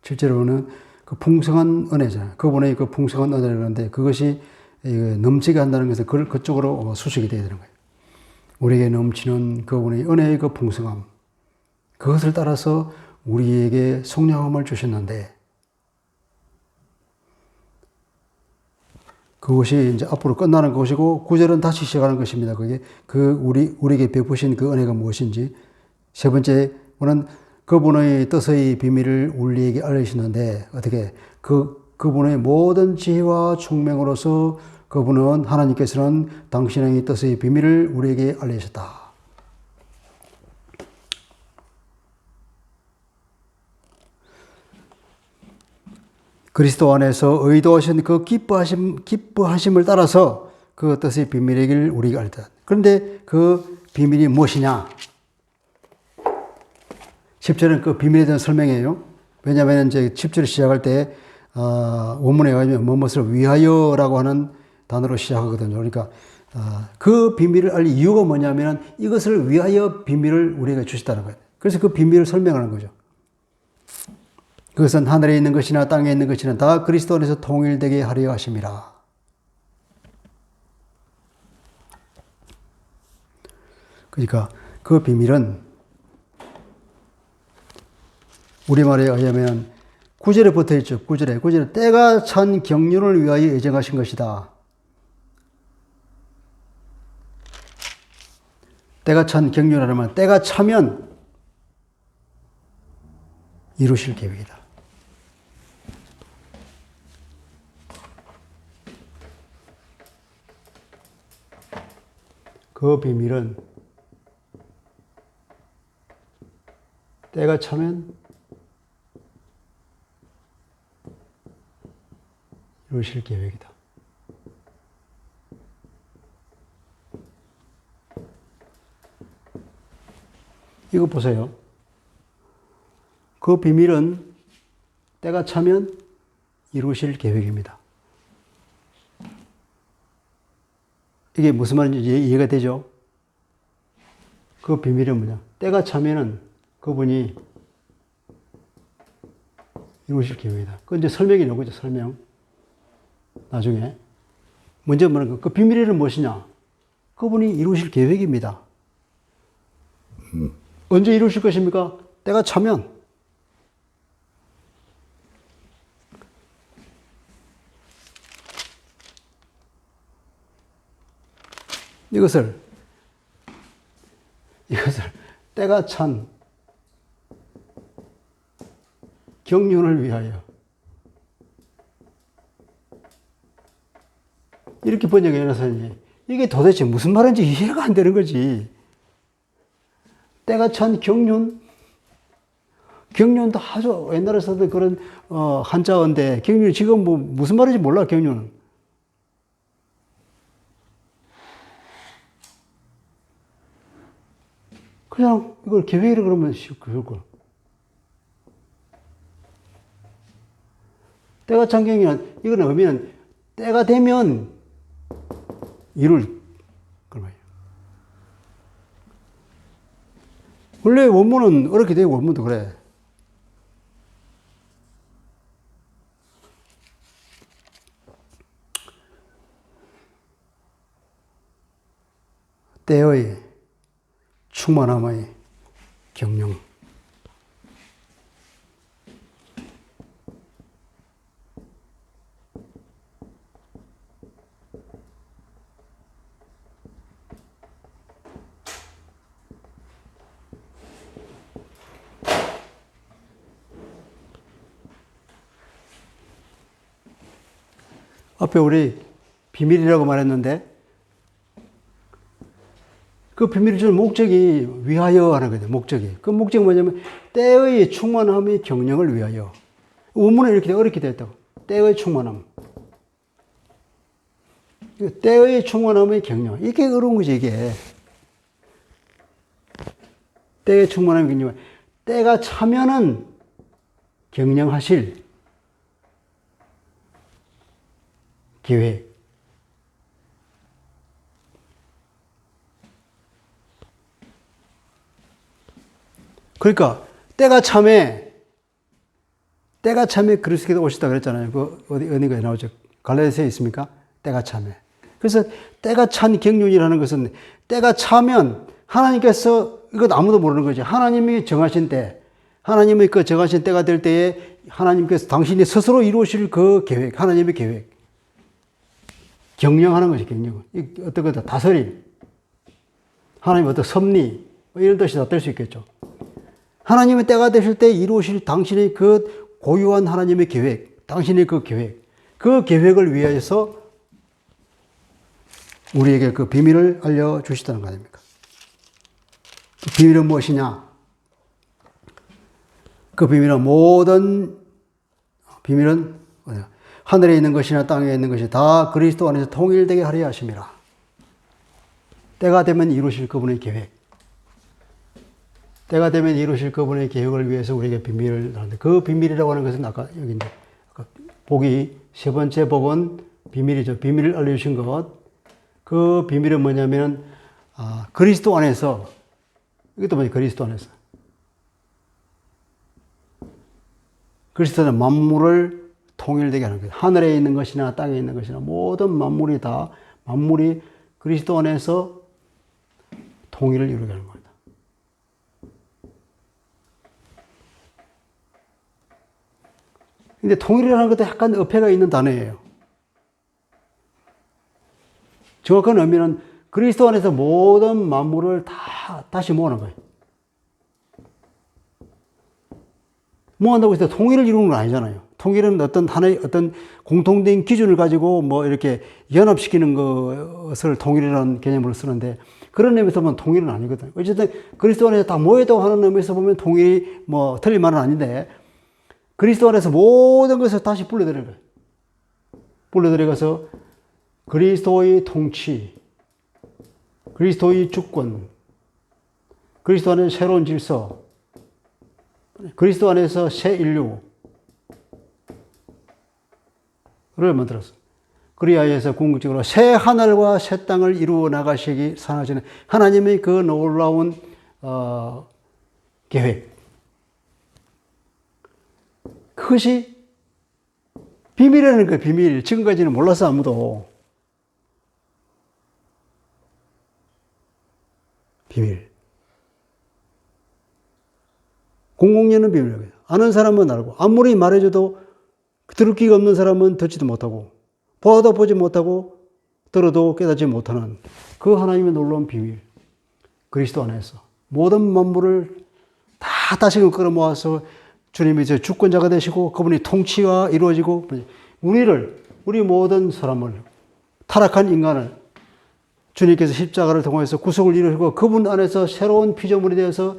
Speaker 1: 7절에는 그 풍성한 은혜잖아요. 그분의 그 풍성한 은혜라는데, 그것이 넘치게 한다는 것은 그쪽으로 수식이 되어야 되는 거예요. 우리에게 넘치는 그분의 은혜의 그 풍성함, 그것을 따라서 우리에게 속량함을 주셨는데, 그것이 이제 앞으로 끝나는 것이고, 9절은 다시 시작하는 것입니다. 그게 우리에게 베푸신 그 은혜가 무엇인지. 세 번째는 그분의 뜻의 비밀을 우리에게 알려주시는데, 어떻게 그분의 모든 지혜와 총명으로서 그분은, 하나님께서는 당신의 뜻의 비밀을 우리에게 알려주셨다. 그리스도 안에서 의도하신 그 기뻐하심을 따라서 그 뜻의 비밀이길 우리가 알다. 그런데 그 비밀이 무엇이냐? 10절은 그 비밀에 대한 설명이에요. 왜냐하면 이제 10절 시작할 때 원문에 의하면 무엇을 위하여라고 하는 단어로 시작하거든요. 그러니까 그 비밀을 알릴 이유가 뭐냐면 이것을 위하여 비밀을 우리에게 주셨다는 거예요. 그래서 그 비밀을 설명하는 거죠. 그것은 하늘에 있는 것이나 땅에 있는 것이나 다 그리스도 안에서 통일되게 하려 하심이라. 그러니까 그 비밀은 우리말에 의하면 구절에 붙어 있죠. 구절에 때가 찬 경륜을 위하여 예정하신 것이다. 때가 찬 경륜이라면 때가 차면 이루실 계획이다. 그 비밀은 때가 차면 이루실 계획이다. 이거 보세요. 그 비밀은 때가 차면 이루실 계획입니다. 이게 무슨 말인지 이해가 되죠? 그 비밀은 뭐냐? 때가 차면은 그분이 이루실 계획이다. 그 이제 설명이 나오죠, 설명. 나중에. 먼저 말하는 그 비밀은 무엇이냐? 그분이 이루실 계획입니다. 언제 이루실 것입니까? 때가 차면. 이것을 때가 찬 경륜을 위하여 이렇게 번역해 놨으니 이게 도대체 무슨 말인지 이해가 안 되는 거지. 때가 찬 경륜? 경륜도 아주 옛날에 쓰던 그런 한자어인데 경륜이 지금 뭐 무슨 말인지 몰라. 경륜은 그냥 이걸 계획이라 그러면 쉬울 걸. 때가 찬 경륜은 이건 의미는 때가 되면 이룰 그런 거예요. 원래 원문은 어렵게 돼요. 원문도 그래. 때의 충만함의 경륜. 앞에 우리 비밀이라고 말했는데 그 비밀을 주는 목적이 위하여 하는 거죠. 목적이. 그 목적이 뭐냐면 때의 충만함의 경영을 위하여. 원문은 이렇게 어렵게 되어 있다고. 때의 충만함. 때의 충만함의 경영. 이게 어려운 거지, 이게. 때의 충만함의 경영. 때가 차면은 경영하실 계획. 그러니까 때가 참에 그리스도께서 오시다 그랬잖아요. 그 어디가 나오죠? 갈라디아서에 있습니까? 때가 참에. 그래서 때가 찬 경륜이라는 것은 때가 차면 하나님께서 이것 아무도 모르는 거죠. 하나님이 정하신 때, 하나님의 그 정하신 때가 될 때에 하나님께서 당신이 스스로 이루실 그 계획, 하나님의 계획. 경영하는 것이 경영. 어떤 거다 다스림. 하나님 어떤 섭리. 이런 뜻이 다 될 수 있겠죠. 하나님의 때가 되실 때 이루실 당신의 그 고유한 하나님의 계획, 당신의 그 계획을 위해서 우리에게 그 비밀을 알려주시다는 거 아닙니까? 그 비밀은 무엇이냐? 그 비밀은 뭐냐? 하늘에 있는 것이나 땅에 있는 것이 다 그리스도 안에서 통일되게 하려 하심이라. 때가 되면 이루실 그분의 계획. 때가 되면 이루실 그분의 계획을 위해서 우리에게 비밀을 하는데 그 비밀이라고 하는 것은 아까 여기인데 아까 복이 세 번째 복은 비밀이죠. 비밀을 알려주신 것. 그 비밀은 뭐냐면 그리스도 안에서 이것도 뭐냐 그리스도 안에서 그리스도는 만물을 통일되게 하는 거예요. 하늘에 있는 것이나 땅에 있는 것이나 모든 만물이 그리스도 안에서 통일을 이루게 하는 겁니다. 근데 통일이라는 것도 약간 어폐가 있는 단어예요. 정확한 의미는 그리스도 안에서 모든 만물을 다 다시 모으는 거예요. 모은다고 해서 통일을 이루는 건 아니잖아요. 통일은 어떤 하나의 어떤 공통된 기준을 가지고 뭐 이렇게 연합시키는 것을 통일이라는 개념으로 쓰는데 그런 의미에서 보면 통일은 아니거든요. 어쨌든 그리스도 안에서 다 모였다고 하는 의미에서 보면 통일이 뭐 틀린 말은 아닌데 그리스도 안에서 모든 것을 다시 불러들이는 거예요. 불러들여서 그리스도의 통치, 그리스도의 주권, 그리스도 안에서 새로운 질서, 그리스도 안에서 새 인류를 만들었어요. 그리하여서 궁극적으로 새 하늘과 새 땅을 이루어 나가시기 선하시는 하나님의 그 놀라운 계획. 그것이 비밀이라는 거예요. 비밀. 지금까지는 몰랐어 아무도. 비밀. 공공연한 비밀이에요. 아는 사람은 알고 아무리 말해줘도 들을 귀가 없는 사람은 듣지도 못하고 보아도 보지 못하고 들어도 깨닫지 못하는 그 하나님의 놀라운 비밀. 그리스도 안에서 모든 만물을 다 다시금 끌어모아서 주님이 이제 주권자가 되시고 그분이 통치가 이루어지고 우리 모든 사람을 타락한 인간을 주님께서 십자가를 통해서 구속을 이루시고 그분 안에서 새로운 피조물이 되어서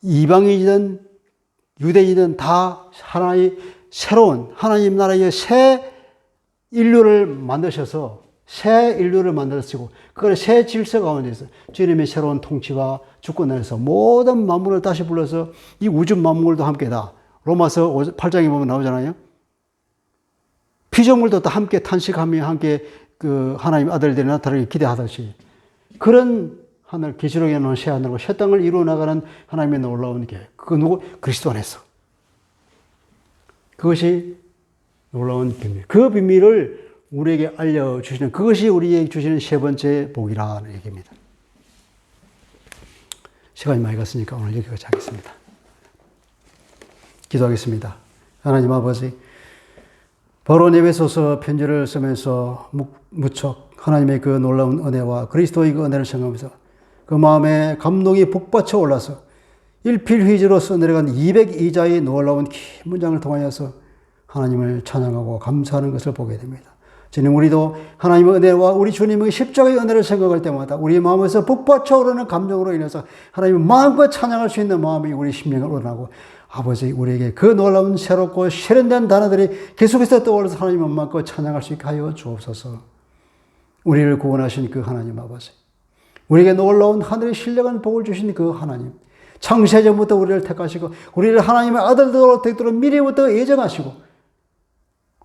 Speaker 1: 이방인이든 유대인이든 다 하나의 새로운 하나님 나라의 새 인류를 만드셔서 새 인류를 만드시고 그걸 새 질서 가운데서 주님의 새로운 통치와 주권 안에서 모든 만물을 다시 불러서 이 우주 만물도 함께다. 로마서 8장에 보면 나오잖아요. 피조물도 다 함께 탄식하며 함께 그 하나님 아들들이 나타나기 기대하듯이 그런 하늘, 계시록에 나오는 새 하늘과 새 땅을 이루어 나가는 하나님의 놀라운 계획. 그 누구? 그리스도 안에서. 그것이 놀라운 비밀. 그 비밀을 우리에게 알려주시는 그것이 우리에게 주시는 세 번째 복이라는 얘기입니다. 시간이 많이 갔으니까 오늘 여기까지 하겠습니다. 기도하겠습니다. 하나님 아버지, 바로 에베소서 편지를 쓰면서 무척 하나님의 그 놀라운 은혜와 그리스도의 그 은혜를 생각하면서 그 마음에 감동이 북받쳐 올라서 일필휘지로 써내려간 202자의 놀라운 긴 문장을 통하여서 하나님을 찬양하고 감사하는 것을 보게 됩니다. 주님, 우리도 하나님의 은혜와 우리 주님의 십자가의 은혜를 생각할 때마다 우리 마음에서 북받쳐 오르는 감정으로 인해서 하나님을 마음껏 찬양할 수 있는 마음이 우리 심령을 우러나고 아버지 우리에게 그 놀라운 새롭고 세련된 단어들이 계속해서 떠올라서 하나님을 마음껏 찬양할 수 있게 하여 주옵소서. 우리를 구원하신 그 하나님 아버지, 우리에게 놀라운 하늘의 신령한 복을 주신 그 하나님, 창세전부터 우리를 택하시고 우리를 하나님의 아들들로 되도록 미리부터 예정하시고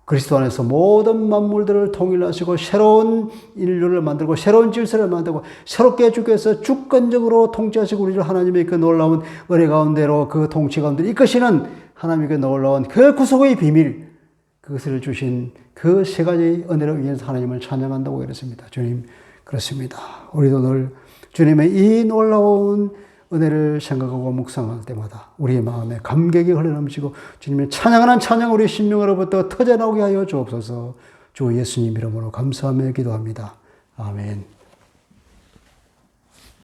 Speaker 1: 그리스도 안에서 모든 만물들을 통일하시고 새로운 인류를 만들고 새로운 질서를 만들고 새롭게 주께서 주권적으로 통치하시고 우리를 하나님의 그 놀라운 은혜 가운데로 그 통치 가운데 이끄시는 하나님의 그 놀라운 그 구속의 비밀, 그것을 주신 그 세 가지 은혜를 위해서 하나님을 찬양한다고 그랬습니다. 주님, 그렇습니다. 우리도 늘 주님의 이 놀라운 은혜를 생각하고 묵상할 때마다 우리의 마음에 감격이 흘러넘치고 주님의 찬양하는 찬양 우리 심령으로부터 터져나오게 하여 주옵소서. 주 예수님 이름으로 감사하며 기도합니다. 아멘.